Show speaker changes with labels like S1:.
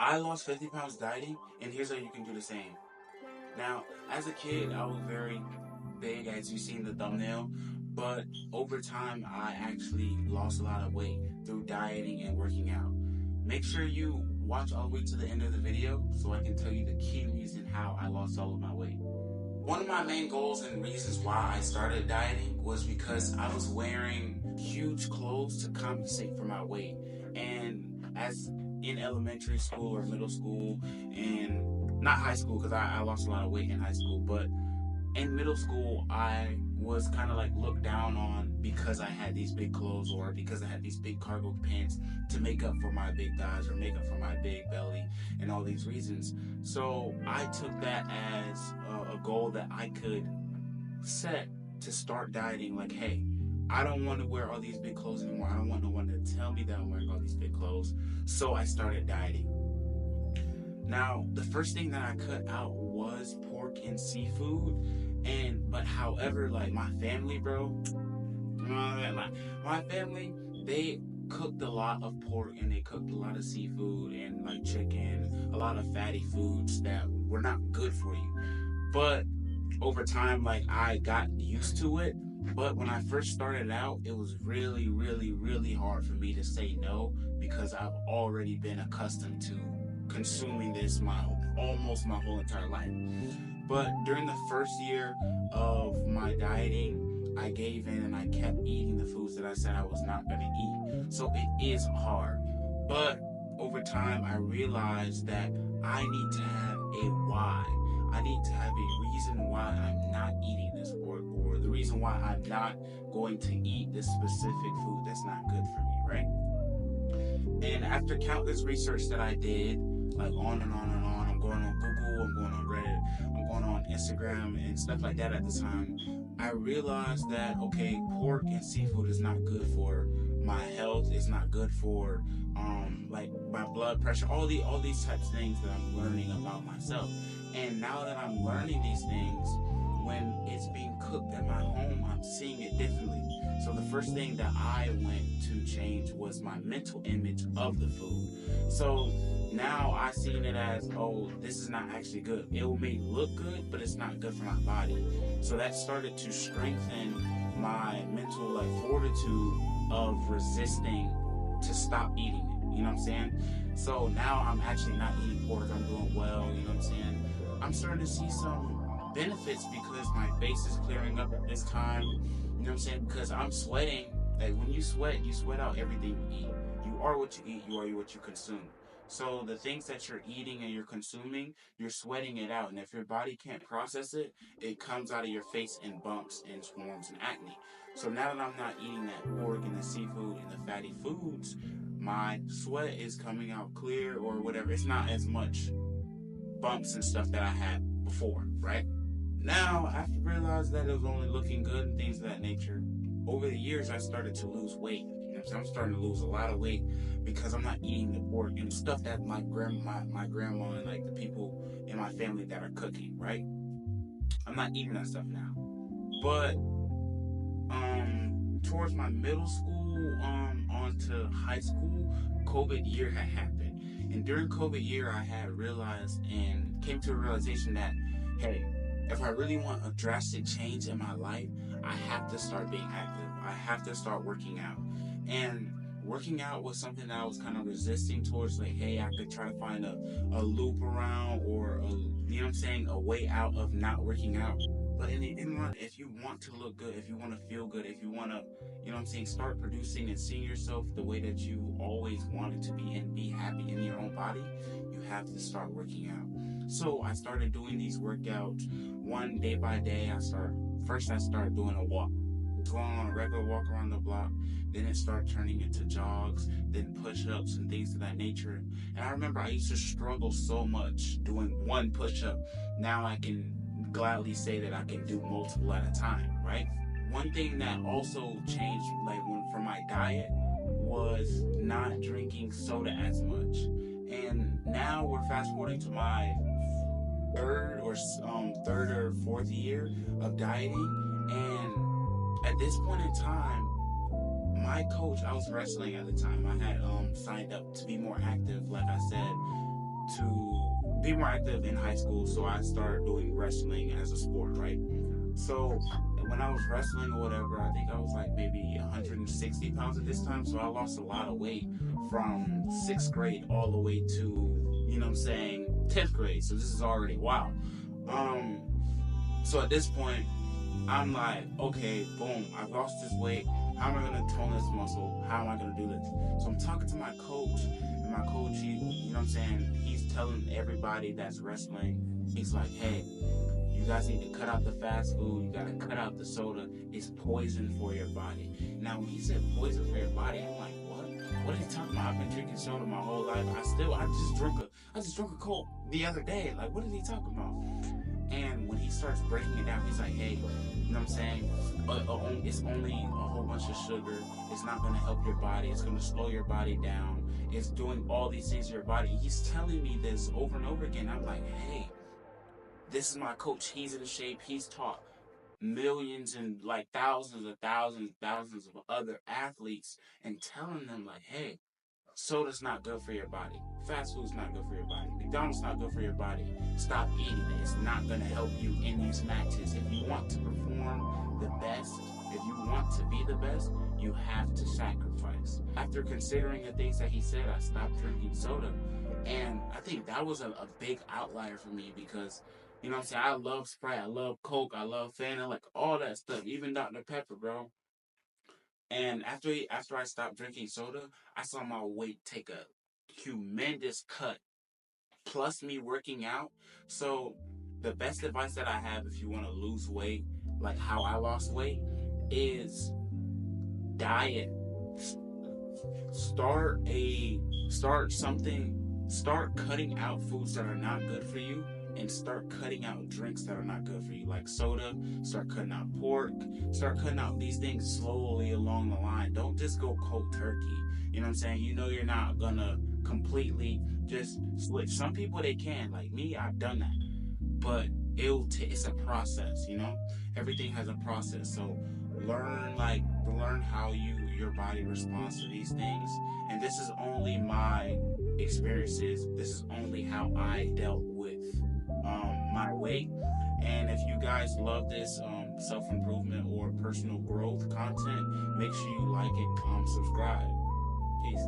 S1: I lost 50 pounds dieting, and here's how you can do the same. Now, as a kid, I was very big, as you see in the thumbnail, but over time, I actually lost a lot of weight through dieting and working out. Make sure you watch all the way to the end of the video so I can tell you the key reason how I lost all of my weight. One of my main goals and reasons why I started dieting was because I was wearing huge clothes to compensate for my weight. And as in elementary school or middle school, and not high school, because I lost a lot of weight in high school, but in middle school, I was kind of like looked down on because I had these big clothes or because I had these big cargo pants to make up for my big thighs or make up for my big belly and all these reasons. So I took that as a goal that I could set to start dieting. Like, hey, I don't want to wear all these big clothes anymore. I don't want no one to tell me that I'm wearing all these big clothes. So I started dieting. Now, the first thing that I cut out was pork and seafood. But however, like my family, bro, my family, they cooked a lot of pork and they cooked a lot of seafood and like chicken, a lot of fatty foods that were not good for you. But over time, like I got used to it. But when I first started out, it was really, really, really hard for me to say no because I've already been accustomed to consuming this almost my whole entire life. But during the first year of my dieting, I gave in and I kept eating the foods that I said I was not going to eat. So it is hard. But over time, I realized that I need to have a why. I need to have a reason why I'm not eating this or the reason why I'm not going to eat this specific food that's not good for me, right? And after countless research that I did, like on and on and on, I'm going on Google, I'm going on Reddit, I'm going on Instagram and stuff like that at the time, I realized that, okay, pork and seafood is not good for my health, it's not good for like my blood pressure, all these types of things that I'm learning about myself. And now that I'm learning these things, when it's being cooked at my home, I'm seeing it differently. So the first thing that I went to change was my mental image of the food. So now I seen it as, oh, this is not actually good. It may look good, but it's not good for my body. So that started to strengthen my mental like fortitude of resisting to stop eating it. You know what I'm saying? So now I'm actually not eating pork. I'm doing well. You know what I'm saying? I'm starting to see some benefits because my face is clearing up at this time. You know what I'm saying? Because I'm sweating. Like when you sweat out everything you eat. You are what you eat. You are what you consume. So the things that you're eating and you're consuming, you're sweating it out. And if your body can't process it, it comes out of your face in bumps and swarms and acne. So now that I'm not eating that pork and the seafood and the fatty foods, my sweat is coming out clear or whatever. It's not as much bumps and stuff that I had before, right? Now, after realizing that it was only looking good and things of that nature, over the years I started to lose weight. You know, so I'm starting to lose a lot of weight because I'm not eating the pork and stuff that my grandma and like the people in my family that are cooking, right? I'm not eating that stuff now. But towards my middle school on to high school, COVID year had happened. And during COVID year, I had realized and came to a realization that, hey, if I really want a drastic change in my life, I have to start being active. I have to start working out. And working out was something that I was kind of resisting towards, like, hey, I could try to find a loop around or, you know what I'm saying, a way out of not working out. But in the end run, if you want to look good, if you want to feel good, if you want to, you know what I'm saying, start producing and seeing yourself the way that you always wanted to be and be happy in your own body, you have to start working out. So I started doing these workouts one day by day. I started doing a walk, going on a regular walk around the block. Then it started turning into jogs, then push-ups and things of that nature. And I remember I used to struggle so much doing one push-up. Now I can gladly say that I can do multiple at a time, right? One thing that also changed, like for my diet, was not drinking soda as much. And now we're fast forwarding to my third or fourth year of dieting, and at this point in time, my coach, I was wrestling at the time. I had signed up to be more active, like I said, be more active in high school, so I started doing wrestling as a sport, right? So when I was wrestling or whatever, I think I was like maybe 160 pounds at this time. So I lost a lot of weight from sixth grade all the way to, you know what I'm saying, 10th grade. So this is already wild. Um, so at this point, I'm like, okay, boom, I've lost this weight. How am I gonna tone this muscle? How am I gonna do this? So I'm talking to my coach, and my coach, you know what I'm saying? He's telling everybody that's wrestling, he's like, hey, you guys need to cut out the fast food. You gotta cut out the soda. It's poison for your body. Now, when he said poison for your body, I'm like, what? What are you talking about? I've been drinking soda my whole life. I just drunk a Coke the other day. Like, what is he talking about? And when he starts breaking it down, he's like, hey, you know what I'm saying? It's only a whole bunch of sugar. It's not going to help your body. It's going to slow your body down. It's doing all these things to your body. He's telling me this over and over again. I'm like, hey, this is my coach. He's in shape. He's taught millions and like thousands of other athletes and telling them like, hey, soda's not good for your body. Fast food's not good for your body. McDonald's not good for your body. Stop eating it. It's not going to help you in these matches. If you want to perform the best, if you want to be the best, you have to sacrifice. After considering the things that he said, I stopped drinking soda. And I think that was a big outlier for me because, you know what I'm saying, I love Sprite, I love Coke, I love Fanta, like all that stuff, even Dr. Pepper, bro. And after I stopped drinking soda, I saw my weight take a humongous cut. Plus me working out. So the best advice that I have if you want to lose weight, like how I lost weight, is diet. Start cutting out foods that are not good for you and start cutting out drinks that are not good for you, like soda. Start cutting out pork. Start cutting out these things slowly along the line. Don't just go cold turkey. You know what I'm saying? You know you're not gonna completely just switch. Some people they can, like me, I've done that. But it's a process, you know? Everything has a process. So learn how your body responds to these things. And this is only my experiences. This is only how I dealt with my weight. And if you guys love this self-improvement or personal growth content, make sure you like it, subscribe. Peace.